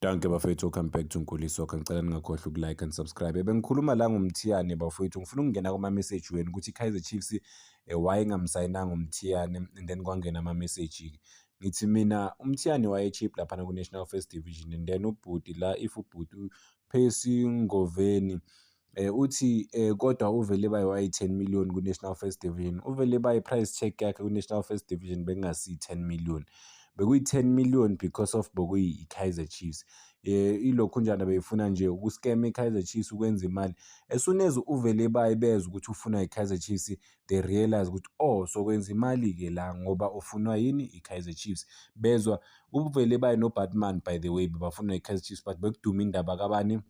Danke bafethu, welcome back to Nkuli Soccer. Ngicela ningakhohlwa ukulike and subscribe. Bengikhuluma la ngomthiyane bafethu, ngifuna ukungena kuma-message wenu ukuthi i-Kaizer Chiefs why ingamsayinanga umthiyane, and then kwangena ama-message. Ngithi mina umthiyane waye-cheap laphana ku-National First Division, and then ubhuti la, if ubhuti uPercy Ngoveni uthi kodwa uvele wayi-10 million ku-National First Division. Uvele i-price check yakhe ku-National First Division bekungasi 10 million. Bekuyi-10 million because of bokuyi-Kaizer Chiefs. Ilokhu njana beyifuna nje ukuscam i-Kaizer Chiefs ukwenza imali. As soon as uvele bezwe ukuthi ufuna i-Kaizer Chiefs, they realize ukuthi sokwenza imali-ke la ngoba ufunwa yini i-Kaizer Chiefs. Bezwa uvele no-Batman, by the way, bafuna i-Kaizer Chiefs, but bekuduma indaba kabani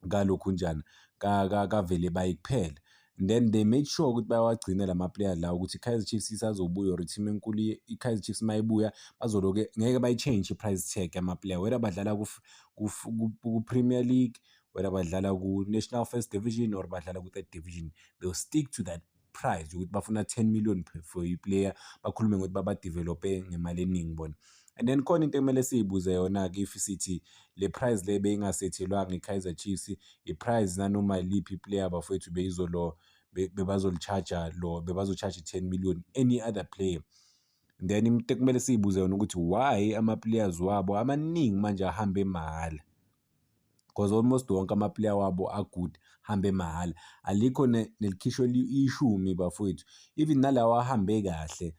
kalokhu njana kavele kuphela. And then they made sure ukuthi bayawagcina lama-player la ukuthi i-Kaizer Chiefs isazobuya, or i-team enkulu i-Kaizer Chiefs mayibuya bazoloke ngeke bayi-change i-price tag yama-player, whether badlala ku-Premier League, whether badlala ku-National First Division or badlala ku-Third Division. They'll stick to that price ukuthi bafuna 10 million for i-player, bakhulume ngokuthi babadevelope ngemali eningi bona. And then khona into ekumele siyibuze yona-ke, if sithi le price le beyingasethelwanga i-Kaizer Chiefs, i-price nanoma liphi i-player bafowethu bebazo-charge 10 million any other player. And then into ekumele siyibuze yona ukuthi why ama-players wabo amaningi manje ahambe mahhala, because almost wonke ama-player wabo are-good, hambe mahhala. Alikho nelikhishwe ishumi bafowethu. Even nalawa ahambe kahle,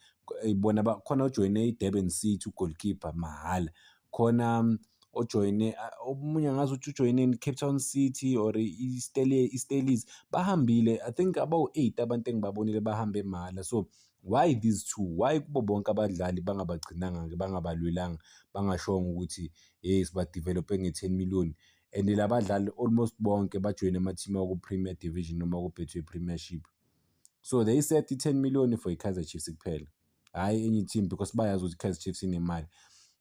bona khona ojoyine i-Durban City u-goalkeeper mahhala, khona ojoyine omunye angazi ukuthi ujoyine i-Cape Town City or i-Steelers, bahambile. I think about 8 abantu engibabonile bahambe mahhala. So why these two? Why kubo bonke abadlali bangabagcinanga, bangabalwelanga, bangashongo ukuthi sibadevelope nge-10 million? And labadlali almost bonke bajoyine ama-team waku-Premier Division noma ku-Betway Premiership. So they set i-10 million for i-Kaizer Chiefs kuphela, hhayi enye team, because bayazi ukuthi i-Kaizer Chiefs inemali.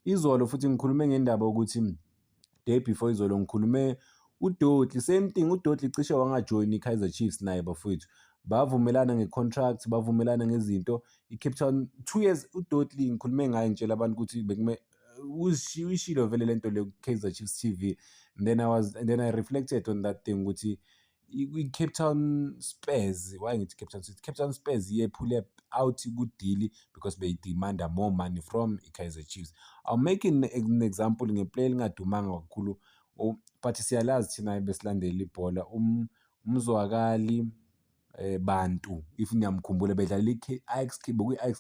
Izolo futhi ngikhulume ngendaba ukuthi day before izolo ngikhulume uDotli, same thing. uDotli cishe wangajoyini i-Kaizer Chiefs naye bafowethu. Bavumelana nge-contract, bavumelana ngezinto. I-Cape Town 2 years uDotli ngikhulume ngaye, ngitshela abantu ukuthi uyishilo vele lento le Kaizer Chiefs TV. And then I reflected on that thing ukuthi i-Cape Town Spurs, why ngithi Cape Town City? Cape Town Spurs pull out good deal because they demand more money from i-Kaizer Chiefs. I'll make an example ngeplayer elingadumanga kakhulu, but siyalazi thina besilandela ibhola, uMzwakali Bantu, if ngiyamkhumbula, bedlala i-Ajax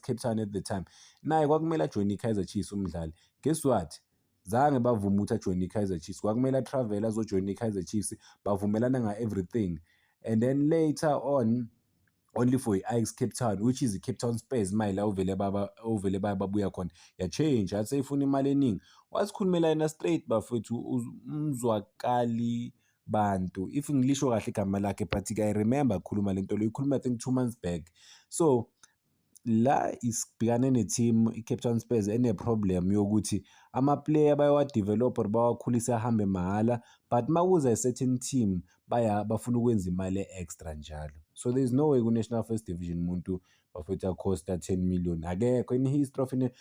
Cape Town at the time. Naye kwakumele ajoyine i-Kaizer Chiefs umdlali. Guess what? Zange bavuma ukuthi ajoyine i-Kaizer Chiefs. Kwakumele travel azojoyina i-Kaizer Chiefs, bavumelana nga-everything. And then later on, only for i-Ajax Cape Town, which is i-Cape Town Spurs, mayila ovele babuya khona, change athi seyifuna imali eningi. Wasikhulumela yena straight bafethu, uMzwakali Bantu, if ngilisho kahle igama lakhe, but I remember khuluma lento lo, ikhuluma I think 2 months back. So la isibhekane ne-team i-Cape Town Spurs ene-problem yokuthi ama-player bayawadevelop or bawakhulisa ahambe mahhala, but makuza a-certain team bafuna ukwenza imali extra njalo. So there's no way ku-National First Division umuntu bafethu acosta 10 million, akekho in history of and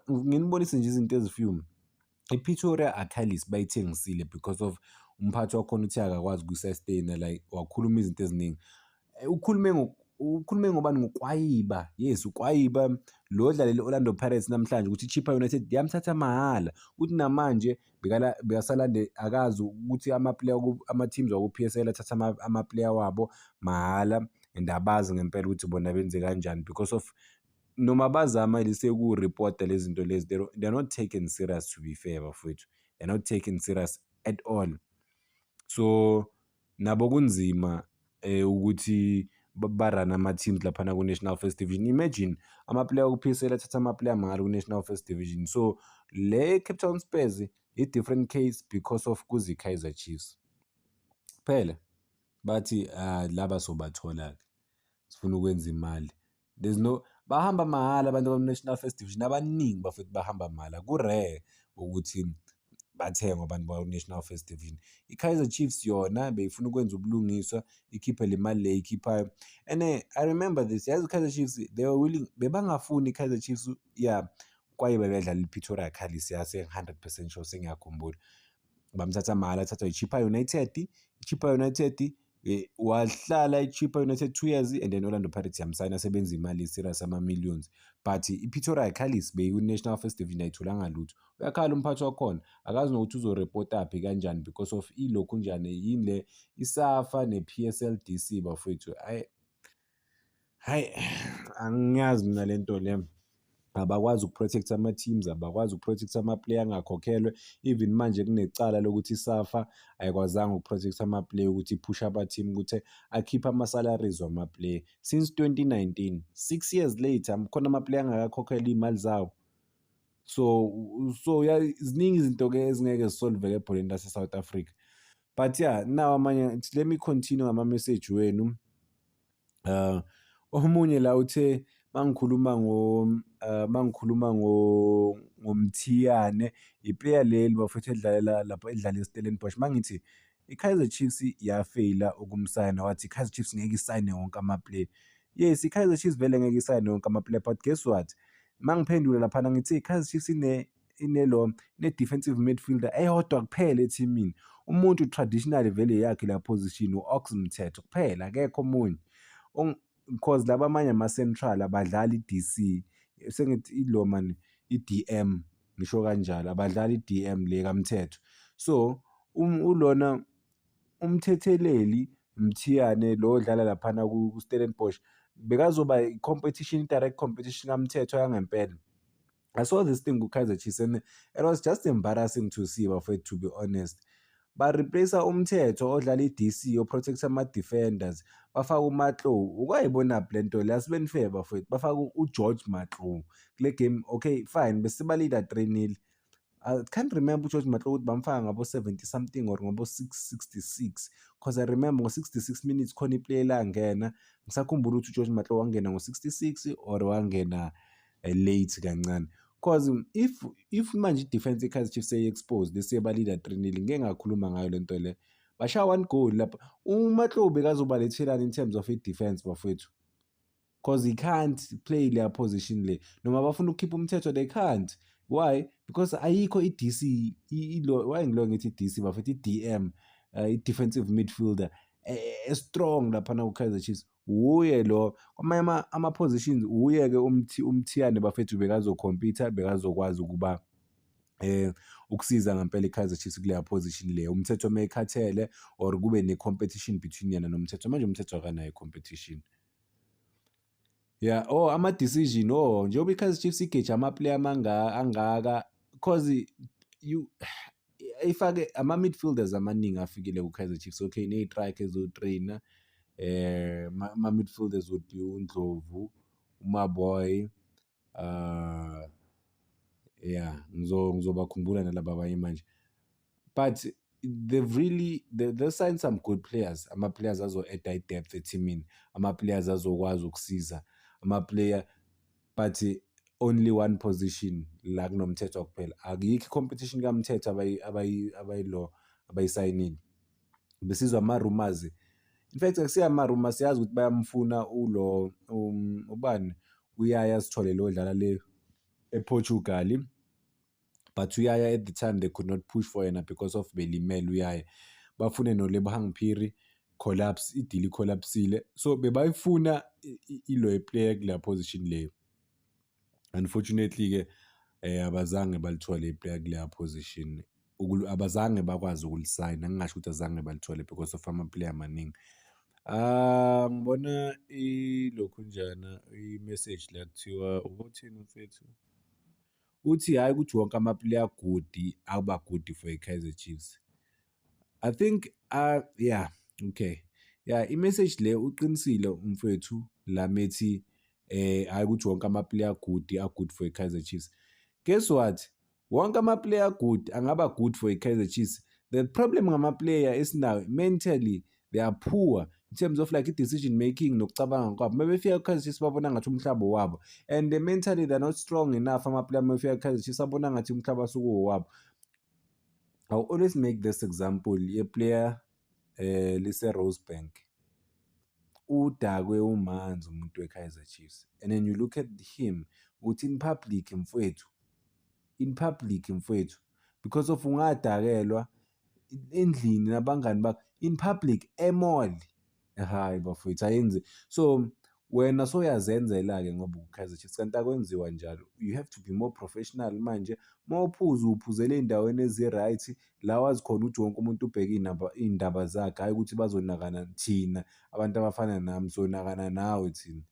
nginibonise nje izinto ezifew. I-Pretoria Achilles bayithengisile because of umphathi wakhona uthi akakwazi ukusustain, like wakhuluma izinto eziningi. Ukhulume ngobani? ngokwayiba. Yes, ukwayiba lo dlalela Orlando Pirates namhlanje ukuthi Chippa United yamthatha mahhala, uthi namanje bekasalande akazi ukuthi ama-teams waku-PSL athatha ama-player wabo mahhala, and abazi ngempela ukuthi bona benze kanjani, because of noma bazama liseku-reporta lezi zinto lezi, they're not taken serious, to be fair bafowethu. They're not taken serious at all. So nabo kunzima ukuthi barana ama-teams laphana ku-National First Division. Imagine ama-player ku-PSL athatha ama-player mahhala ku-National First Division. So le Cape Town Spurs i-different case because of kuzi-Kaizer Chiefs phela, bathi laba sobathola-ke, sifuna ukwenza imali. Bahamba mahhala abantu ba-National First Division abaningi bafethu, bahamba mahhala. Ku-rare ukuthi bathengwe abantu ba-National First Division. I-Kaizer Chiefs yona beyifuna ukwenza ubulungiswa, ikhiphe le mali le ikhiphayo. And I remember this, yazi i-Kaizer Chiefs, they were willing, bebangafuni i-Kaizer Chiefs kwaye bebedlala iPretoria Callis yase 100% sure sengiyakhumbula. Bamthatha mahhala athathwa iChippa United. iChippa United wahlala iChippa United 2 years and then Orlando Pirates yamsayina sebenza imali serious ama-millions. But iPretoria Callis beyi-National First Division ayitholanga lutho. Uyakhala umphathi wakhona akazi nokuthi uzorepotaphi kanjani because of ilokhu njani yini le ISAFA ne-PSLDC bafowethu. Hayi angiyazi mina lento le. Abakwazi ukuprotect ama-teams, abakwazi ukuprotect ama-player angakhokhelwe. Even manje kunecala lokuthi iSAFA ayikwazanga ukuprotect ama-player ukuthi iphushe ama-team ukuthi akhiphe ama-salaries wama-player. Since 2019, 6 years later, khona ama-player angakakhokhelwa iy'mali zawo. So ziningi izinto-ke ezingeke zisolveke ebholeni lase-South Africa. But yeah, now amanye, let me continue ngama-message wenu. Omunye la uthe mangikhuluma ngomthiyane iplayer leli bafethu edlalela lapho edlala eStellenbosch mangithi iKaizer Chiefs yafeyila ukumsayina wathi iKaizer Chiefs ngeke isayine wonke ama-player. Yes, iKaizer Chiefs vele ngeke isayine wonke ama-player but guess what? Mangiphendula laphana ngithi iKaizer Chiefs ine-defensive midfielder eyodwa kuphela ethimini. Umuntu traditionally vele yakhe la position u-Ox Mthetho kuphela akekho omunye. Because laba amanye ama-central abadlali i-DC sengithi ilo mani i-DM ngisho kanjalo abadlali i-DM le kaMthetho. So ulona umthetheleli Mthiyane lo odlala laphana ku-Stellenbosch bekazoba i-competition, direct competition kaMthetho yangempela. I saw this thing ku-Kaizer Chiefs and it was just embarrassing to see bafowethu, to be honest. Ba-replace Umthetho odlala i-DC oprotect ama-defenders bafaka uMatlou. Ukwayibona le nto le asibeni fair bafowethu, bafaka uGeorge Matlou kule game. Okay fine bese balida 3-0. I can't remember uGeorge Matlou ukuthi bamfaka ngabo 70 something or ngabo 666 because I remember ngo-66 minutes khona iplay langena. Ngisakhumbula ukuthi uGeorge Matlou wangena ngo-66 or wangena late kancane. Because if manje i-defense iKaizer Chiefs sey-exposed sebalida 3-0 ngeke ngakhuluma ngayo le nto le. Bashaya 1 goal lapha. UMatlou bekazobalethelana in terms of i-defense bafowethu. Because he can't play their position le. Noma bafuna ukukhipha Umthetho they can't. Why? Because ayikho i-DC why ngilo ngithi i-DC bafethu i-DM i-defensive midfielder strong laphana ku-Kaizer Chiefs. Uye lo kwamanye ama-positions uye-ke umthiyane bafethu bekazocompete bekazokwazi ukuba ukusiza ngempela iKaizer Chiefs kuleya position leyo. Umthetho mayekhathele or kube ne-competition between yena noMthetho. Manje uMthetho akanayo i-competition. Yeah, ama-decision njengoba iKaizer Chiefs igeja ama-player angaka because ifake ama-midfielders amaningi afikile ku-Kaizer Chiefs. Okay, ne-strikers ezotrainer ama-midfielders would be uNdlovu, uMaboy, yeah ngizobakhumbula nalaba abanye manje. But they've signed some good players. Ama-players azo-add i-depth ethimini, ama-players azokwazi ukusiza ama-player, but only one position la kunoMthetho kuphela. Akuyikho i-competition kaMthetho abayisayinile. Besizwa ama-rumors. In fact akusiya ama-rumors, siyazi ukuthi bayamfuna ulo ubani uYaya Sithole lo dlala le ePortugal. But uYaya at the time they could not push for yena because of belimele uYaya. Bafune noLebohang Phiri collapse, idili collapsile. So bebayifuna ilo player kula position leyo. Unfortunately ke abazange balithole iplayer kule position. Abazange bakwazi ukulisayina. Ngingasho ukuthi azange balithole because of ama-player amaningi. Ngibona ilokhu njana i-message la kuthiwa ubuthini mfethu. Uthi hayi ukuthi wonke ama-player good akuba good for iKaizer Chiefs. I think yeah, okay. Yeah, i-message le uqinisile umfethu la methi hayi ukuthi wonke ama-player good are-good for iKaizer Chiefs. Guess what? Wonke ama-player good angaba good for iKaizer Chiefs. The problem ngama-player esinayo mentally they are poor in terms of like i-decision making nokucabanga kwabo. Mebefika iKaizer Chiefs babona ngathi umhlaba wabo and mentally they're not strong enough ama-player mebefika iKaizer Chiefs babona ngathi umhlaba sukuwabo. I'll always make this example ye-player lise-Rosebank. Udakwe umanzi umuntu weKaizer Chiefs and then you look at him uthi in public mfowethu in public mfowethu, because of ungadakelwa endlini nabangani bakho in public e-mall. Hhayi bafowethu ayenzi. So wena soyazenzela-ke ngoba u-Kaizer Chiefs kanti akwenziwa njalo. You have to be more professional manje. Uma uphuza uphuzela ey'ndaweni ezi-right la wazi khona ukuthi wonke umuntu ubheke iy'ndaba zakhe, hhayi ukuthi bazonakana thina abantu abafana nami sonakana nawe thina.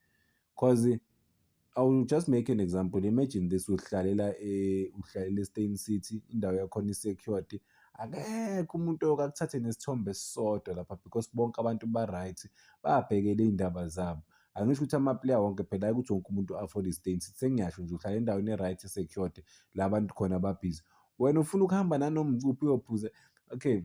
Cause I will just make an example. Imagine this, uhlalela e-Steyn City, indawo yakhona i-secured. Akekho umuntu akuthathe nesithombe esisodwa lapha because bonke abantu ba-right, babhekele iy'ndaba zabo. Angisho ukuthi ama-player wonke phela, hhayi ukuthi wonke umuntu afford i-Steyn City. Sengiyasho nje uhlala endaweni e-right e-secured, la bantu khona babhizi. Wena ufuna ukuhamba nanoma ikuphi uyophuza. Okay,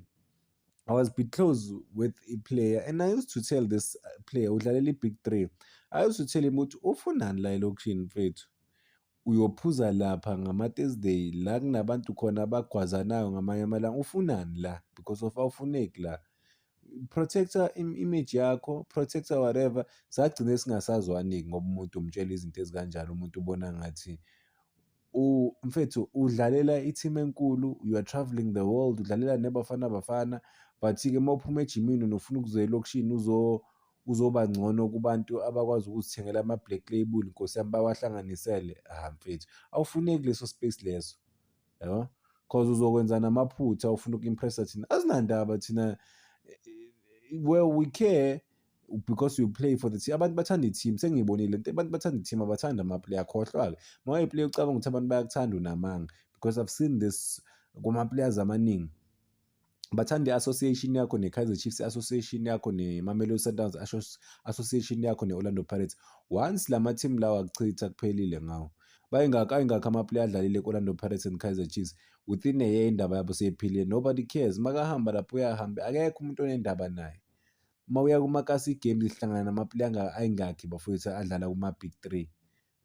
I was bit close with a player and I used to tell this player, udlalela i-Big 3. I used to tell him ukuthi ufunani la elokishini mfethu. Uyophuza lapha ngama-Thursday la kunabantu khona abagwazanayo ngamanye amalanga, ufunani la because of awufuneki la. Protector image yakho, protector whatever. Sagcine singasazwani-ke ngoba umuntu umtshela izinto ezikanjalo, umuntu ubona ngathi mfethu udlalela i-team enkulu, you are travelling the world, udlalela neBafana Bafana, but-ke uma uphuma ejimini nofuna ukuza elokishini uzoba ngcono kubantu abakwazi ukuzithengela ama-black label, Nkosi yami bawahlanganisele. Mfethu awufuneki leso space leso, yabo, cause uzokwenza namaphutha ufuna uku-impressa thina. Asinandaba thina, well we care because you play for the team. Abantu bathanda i-team, sengiyibonile lento, abantu bathanda i-team abathanda ama-player. Khohlwa-ke uma uyi-player ucabanga ukuthi abantu bayakuthanda unamanga, because I've seen this kuma-players amaningi. Bathanda i-association yakho ne-Kaizer Chiefs, i-association yakho ne-Mamelodi Sundowns, association yakho ne-Orlando Pirates. Once lama-team lawa akuchitha kuphelile ngawo. Ayingakho ama-player adlalile ku-Orlando Pirates and Kaizer Chiefs within a year indaba yabo seyiphilile. Nobody cares. Makahamba lapho uyahamba, akekho umuntu onendaba naye. Uma uya kumakasi games lihlangana nama-player ayingakhi bafowethu adlala kuma-Big 3,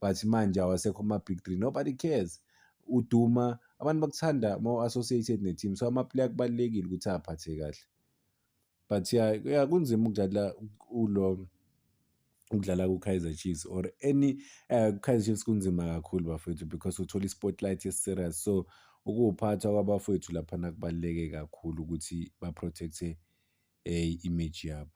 but manje awasekho kuma-Big 3. Nobody cares. Uduma, abantu bakuthanda more associated ne-team, so ama-player kubalulekile ukuthi aphathe kahle. But yeah kunzima ukudlala ukudlala ku-Kaizer Chiefs or any Kaizer Chiefs kunzima kakhulu bafowethu because uthola i-spotlight esi-serious. So ukuwuphatha kwabafowethu laphana kubaluleke kakhulu ukuthi ba-protect-e image yabo.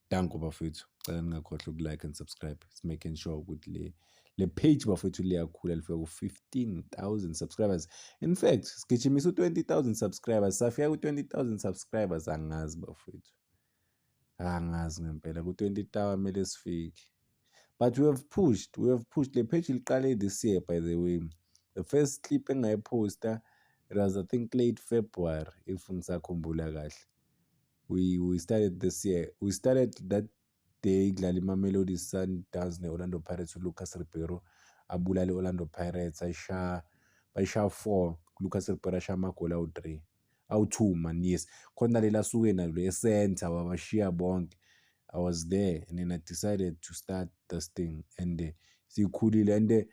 Danko bafowethu, cela ningakhohlwa uku-like and subscribe. It's making sure ukuthi le page bafowethu liyakhula lifika ku-15,000 subscribers. In fact sigijimisa u-20,000 subscribers, safika ku-20,000 subscribers. Angazi bafowethu, angazi ngempela ku-20,000 kumele sifike, but we have pushed. Le page liqale this year by the way. The first clip engayiposta, it was I think late February if ngisakhumbula kahle. We started this year. We started that day kudlala iMamelodi Sundowns ne-Orlando Pirates. uLucas Ribeiro abulala i-Orlando Pirates, bayishaya 4. uLucas Ribeiro ashaya amagoli awu-2 man, yes. Khona lela asuke nalo e-center wabashiya bonke. I was there and then I decided to start this thing and sikhulile and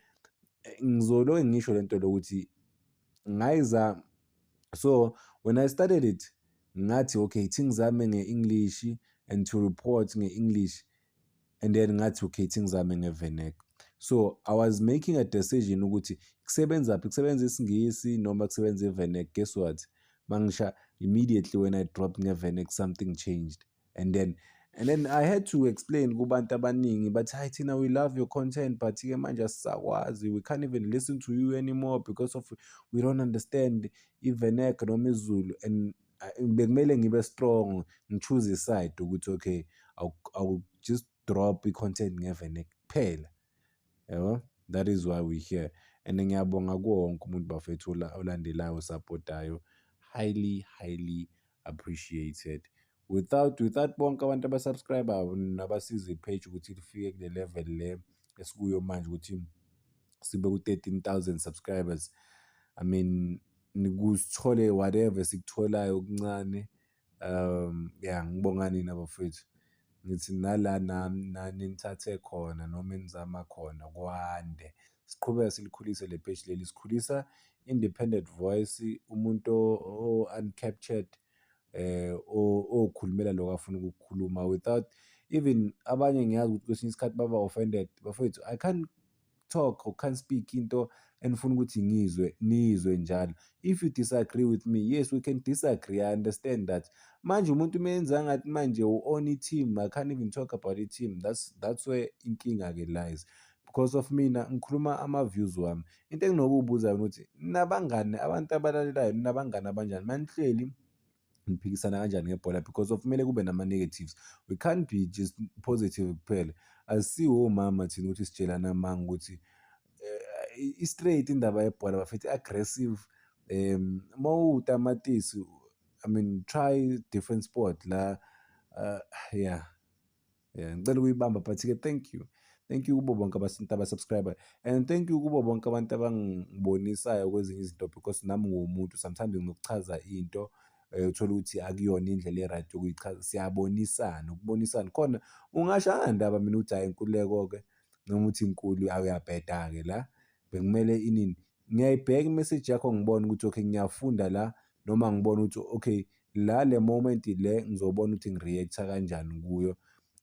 ngizolo ngisho lento lokuthi ngayizama. So when I started it ngathi okay thi ngizame nge-English and to report nge-English, and then ngathi okay thi ngizame nge-Vernac. So I was making a decision ukuthi kusebenza isiNgisi noma kusebenza i-Vernac. Guess what? Mangisha immediately when I dropped nge-Vernac something changed, and then I had to explain kubantu abaningi, but hayi thina we love your content, but ke manje asisakwazi, we can't even listen to you anymore because of we don't understand i-Vernac noma isiZulu. And bekumele ngibe strong, ngi-choose iside ukuthi okay I'll just drop i-content nge-Vernac kuphela, yabo. That is why we're here, and ngiyabonga kuwo wonke umuntu bafethu olandelayo, osupportayo. Highly appreciated. Without bonke abantu abasubscribe-ayo nabasiza i-page ukuthi lifike kule level le esikuyo manje ukuthi sibe ku-13,000 subscribers. I mean kusithole whatever sikutholayo okuncane. Ngibonga nina bafethu, ngithi nala nani nithathe khona noma enizama khona kwande. Siqhubeka silikhulise le page leli, sikhulisa independent voice, umuntu o-uncaptured, okhulumela lo afuna ukukhuluma without even abanye ngiyazi ukuthi kwesinye isikhathi baba offended bafethu. I can't talk or can't speak into enifuna ukuthi niyizwe njalo. If you disagree with me, yes, we can disagree. I understand that. Manje umuntu umenza ngathi manje u-own i-team, I can't even talk about i-team. That's where inkinga-ke lies. Because of mina ngikhuluma ama-views wami. Into enginokubuza ukuthi nabangani abantu abalalelayo nabangani abanjani manihleli niphikisana kanjani ngebhola because of kumele kube nama-negatives. We can't be just positive kuphela. Asiwo omama thina ukuthi sitshelana amanga ukuthi i-straight indaba yebhola bafethu aggressive. Mawutamatisi, I mean, try different sport la. Yeah, ngicela ukuyibamba but-ke thank you kubo bonke abantu abasubscribe, and thank you kubo bonke abantu abangibonisayo kwezinye izinto because nami ngumuntu sometimes nginokuchaza into uthola ukuthi akuyona indlela e-right yokuyichaza. Siyabonisana, ukubonisana khona ungasho angandaba mina uthi hhayi inkululeko-ke noma uthi inkulu awuyabheda-ke la bekumele inini. Ngiyayibheka i-message yakho ngibone ukuthi okay ngiyafunda la, noma ngibone ukuthi okay la le moment le ngizobona ukuthi ngi-react-a kanjani kuyo.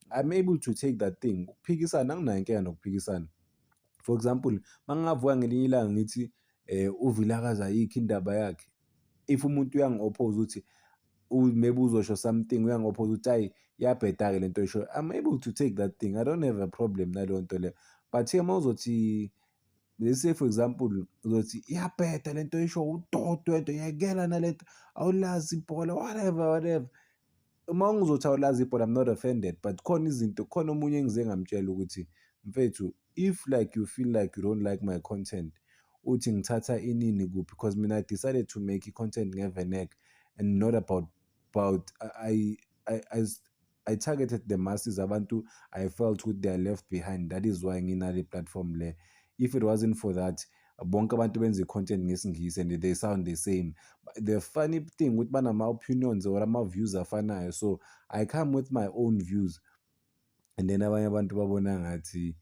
I'm able to take that thing. Ukuphikisana anginayo inkinga nokuphikisana. For example, mangingavuka ngelinye ilanga ngithi uVilakazi ayikho indaba yakhe. If umuntu uyangi-oppose uthi maybe uzosho something uyangi-oppose uthi hayi iyabheda-ke lento oyishoyo, I'm able to take that thing. I don't have a problem naleyo nto leyo. But-ke mawuzothi let's say for example uzothi iyabheda lento oyishoyo udodo wento yekela nalento awulazi ibhola whatever. Uma ngizothi awulazi ibhola I'm not offended, but khona izinto, khona omunye engize ngamtshela ukuthi mfethu if like you feel like you don't like my content uthi ngithatha inini kuphi, because mina I decided to make i-content ngevenek and not about I targeted the masses, abantu I felt ukuthi they are left behind. That is why nginale platform le. If it wasn't for that, bonke abantu benza i-content ngesingisi and they sound the same. The funny thing ukuthi banama-opinions or ama-views afanayo, so I come with my own views and then abanye abantu babona ngathi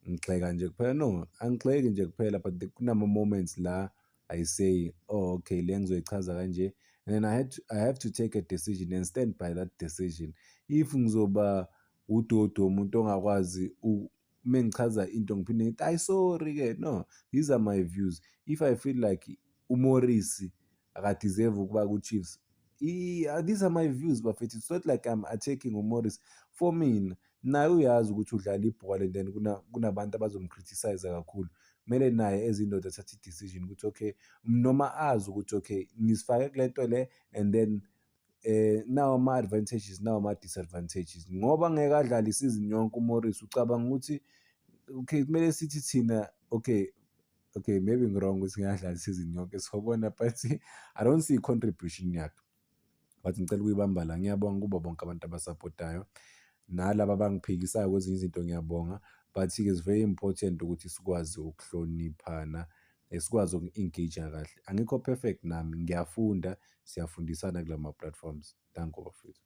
ngigxeka nje kuphela. No, angigxeki nje kuphela, but kunama-moments la I say, oh okay le ngizoyichaza kanje, and then I have to take a decision and stand by that decision. If ngizoba udodo umuntu ongakwazi mengichaza into ngiphinde ngithi hayi sorry-ke, no, these are my views. If I feel like uMorris akadeserve ukuba ku-Chiefs, these are my views bafethu. It's not like I'm attacking uMorris. For mina naye uyazi ukuthi udlala ibhola and then kunabantu abazomcriticize kakhulu. Kumele naye ezindoda athathe i-decision ukuthi okay noma azi ukuthi okay ngisifake kule nto le and then nawo ama-advantages nawo ama-disadvantages. Ngoba ngeke adlale isizini yonke uMorris ucabanga ukuthi okay kumele sithi thina okay maybe ngi-wrong ukuthi ngiyadlala isizini yonke sobona, but I don't see i-contribution yakhe. But ngicela ukuyibamba la. Ngiyabonga kubo bonke abantu abasaphotayo nalaba abangiphikisayo kwezinye izinto ngiyabonga, but-ke it's very important ukuthi sikwazi ukuhloniphana, sikwazi uku-engage-a kahle. Angikho perfect nami, ngiyafunda, siyafundisana kula ma-platforms. Danko bafethu.